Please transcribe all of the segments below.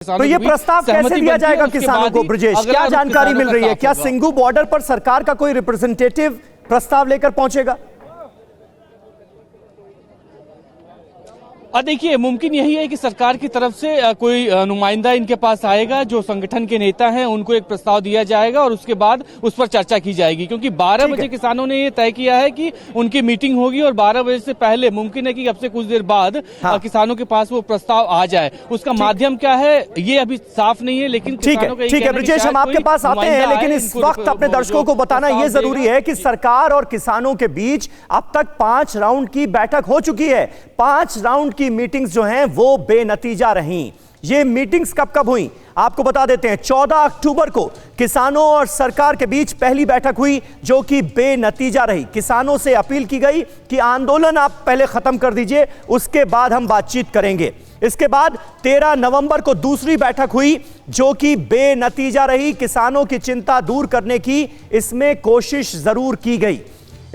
तो ये प्रस्ताव कैसे दिया जाएगा किसानों को? ब्रजेश, क्या जानकारी मिल रही है? क्या सिंघू बॉर्डर पर सरकार का कोई रिप्रेजेंटेटिव प्रस्ताव लेकर पहुंचेगा? देखिए, मुमकिन यही है कि सरकार की तरफ से कोई नुमाइंदा इनके पास आएगा, जो संगठन के नेता हैं, उनको एक प्रस्ताव दिया जाएगा और उसके बाद उस पर चर्चा की जाएगी। क्योंकि 12 बजे किसानों ने ये तय किया है कि उनकी मीटिंग होगी और 12 बजे से पहले मुमकिन है कि अब से कुछ देर बाद किसानों के पास वो प्रस्ताव आ जाए। उसका माध्यम क्या है ये अभी साफ नहीं है, लेकिन ठीक है ब्रजेश, हम आपके पास आते हैं, लेकिन इस वक्त अपने दर्शकों को बताना यह जरूरी है कि सरकार और किसानों के बीच अब तक 5 राउंड की बैठक हो चुकी है। 5 राउंड की मीटिंग्स जो हैं वो बेनतीजा रहीं। ये मीटिंग्स कब कब हुई आपको बता देते हैं। 14 अक्टूबर को किसानों और सरकार के बीच पहली बैठक हुई, जो कि बेनतीजा रही। किसानों से अपील की गई कि आंदोलन आप पहले खत्म कर दीजिए, उसके बाद हम बातचीत करेंगे। इसके बाद 13 नवंबर को दूसरी बैठक हुई, जो कि बेनतीजा रही। किसानों की चिंता दूर करने की इसमें कोशिश जरूर की गई।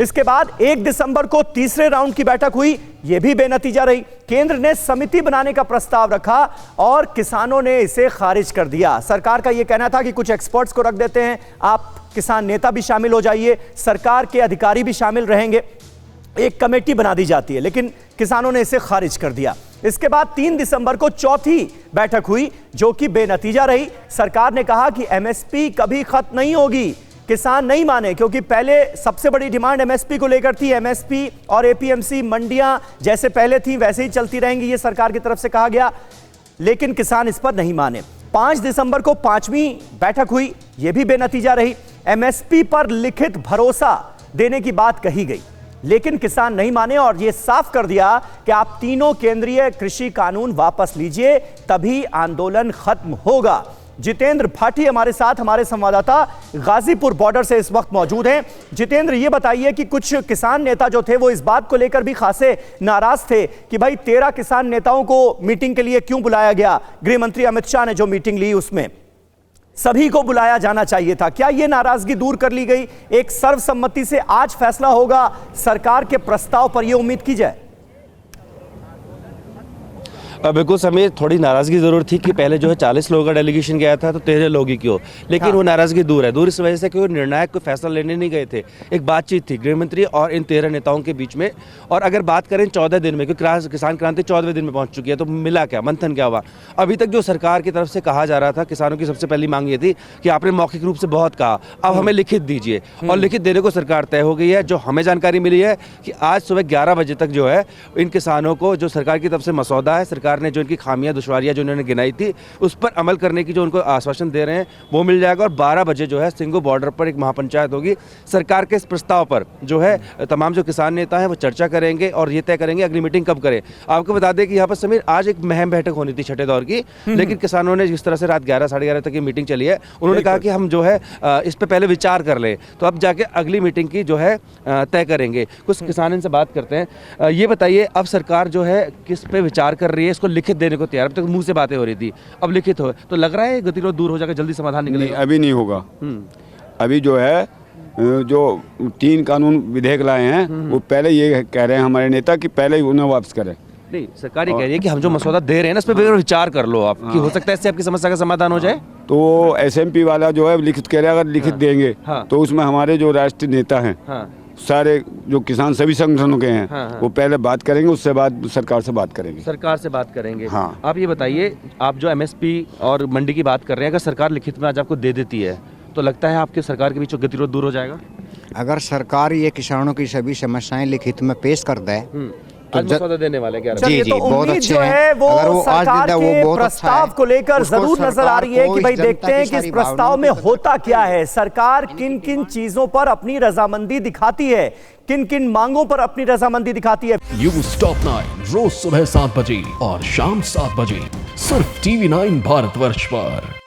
इसके बाद 1 दिसंबर को तीसरे राउंड की बैठक हुई, यह भी बेनतीजा रही। केंद्र ने समिति बनाने का प्रस्ताव रखा और किसानों ने इसे खारिज कर दिया। सरकार का यह कहना था कि कुछ एक्सपर्ट्स को रख देते हैं, आप किसान नेता भी शामिल हो जाइए, सरकार के अधिकारी भी शामिल रहेंगे, एक कमेटी बना दी जाती है, लेकिन किसानों ने इसे खारिज कर दिया। इसके बाद 3 दिसंबर को चौथी बैठक हुई, जो कि बेनतीजा रही। सरकार ने कहा कि एमएसपी कभी खत्म नहीं होगी। किसान नहीं माने, क्योंकि पहले सबसे बड़ी डिमांड एमएसपी को लेकर थी। एमएसपी और एपीएमसी मंडियां जैसे पहले थी वैसे ही चलती रहेंगी, ये सरकार की तरफ से कहा गया, लेकिन किसान इस पर नहीं माने। 5 दिसंबर को 5वीं बैठक हुई, यह भी बेनतीजा रही। एमएसपी पर लिखित भरोसा देने की बात कही गई, लेकिन किसान नहीं माने और यह साफ कर दिया कि आप तीनों केंद्रीय कृषि कानून वापस लीजिए, तभी आंदोलन खत्म होगा। जितेंद्र भाटी हमारे साथ, हमारे संवाददाता गाजीपुर बॉर्डर से इस वक्त मौजूद हैं। जितेंद्र, ये बताइए कि कुछ किसान नेता जो थे वो इस बात को लेकर भी खासे नाराज थे कि भाई 13 किसान नेताओं को मीटिंग के लिए क्यों बुलाया गया। गृह मंत्री अमित शाह ने जो मीटिंग ली उसमें सभी को बुलाया जाना चाहिए था। क्या ये नाराजगी दूर कर ली गई? एक सर्वसम्मति से आज फैसला होगा सरकार के प्रस्ताव पर, यह उम्मीद की जाए? बिल्कुल समीर, थोड़ी नाराज़गी ज़रूर थी कि पहले जो है 40 लोगों का डेलीगेशन गया था तो 13 लोग ही क्यों, लेकिन वो नाराज़गी दूर है। दूर इस वजह से कि वो निर्णायक कोई फैसला लेने नहीं गए थे। एक बातचीत थी गृहमंत्री और इन 13 नेताओं के बीच में। और अगर बात करें 14 दिन में, क्योंकि किसान क्रांति 14वें दिन में पहुंच चुकी है, तो मिला क्या, मंथन क्या हुआ? अभी तक जो सरकार की तरफ से कहा जा रहा था, किसानों की सबसे पहली मांग ये थी कि आपने मौखिक रूप से बहुत कहा, अब हमें लिखित दीजिए, और लिखित देने को सरकार तय हो गई है। जो हमें जानकारी मिली है कि आज सुबह 11 बजे तक जो है इन किसानों को, जो सरकार की तरफ से मसौदा है, सरकार ने जो इनकी खामियां दुश्वारियां जो उन्होंने गिनाई थी उस पर अमल करने की जो उनको आश्वासन दे रहे हैं वो मिल जाएगा। और 12 बजे जो है सिंघू बॉर्डर पर एक महापंचायत होगी। सरकार के इस प्रस्ताव पर जो है तमाम जो किसान नेता हैं वो चर्चा करेंगे और ये तय करेंगे अगली मीटिंग कब करें। आपको बता दें कि यहाँ पर समीर आज एक महम बैठक होनी थी 6ठे दौर की, लेकिन किसानों ने जिस तरह से रात 11 साढ़े 11 तक ये मीटिंग चली है, उन्होंने कहा कि हम जो है इस पर पहले विचार कर लें, तो अब जाके अगली मीटिंग की जो है तय करेंगे। कुछ किसान इनसे बात करते हैं। ये बताइए, अब सरकार जो है किस पे विचार कर रही है? इसको लिखित देने को तैयार, अब तक मुंह से बातें हो रही थी, अब लिखित हो, तो लग रहा है गतिरोध दूर हो जाएगा, जल्दी समाधान निकलेगा? अभी नहीं होगा। अभी जो है जो 3 कानून विधेयक लाए हैं वो पहले ये कह रहे हैं हमारे नेता कि पहले ही उन्हें वापस करें। नहीं, सरकार ये कह रही है कि हम जो मसौदा दे रहे हैं ना इस पर विचार कर लो आप, कि हो सकता है इससे आपकी समस्या का समाधान हो जाए। तो एसएमपी वाला जो है लिखित कह रहे हैं, अगर लिखित देंगे तो उसमें हमारे जो राष्ट्रीय नेता हैं, सारे जो किसान सभी संगठनों के हैं, वो पहले बात करेंगे, उससे बाद सरकार से बात करेंगे। सरकार से बात करेंगे। हाँ। आप ये बताइए, आप जो एमएसपी और मंडी की बात कर रहे हैं, अगर सरकार लिखित में आज आपको दे देती है तो लगता है आपके सरकार के बीच गतिरोध दूर हो जाएगा? अगर सरकार ये किसानों की सभी समस्याएं लिखित में पेश कर दे आज मसौदा देने वाले क्या? जी जी, बहुत अच्छे है वो अगर वो आज सरकार देता, के वो बहुत प्रस्ताव अच्छा है। को लेकर जरूर नजर आ रही है कि भाई जनता देखते हैं की कि इस सारी प्रस्ताव में भावनाओं को होता क्या है, सरकार किन किन चीजों पर अपनी रजामंदी दिखाती है, किन किन मांगों पर अपनी रजामंदी दिखाती है। न्यूज़ टॉप 9 रोज सुबह 7 बजे और शाम 7 बजे सिर्फ TV9 भारतवर्ष पर।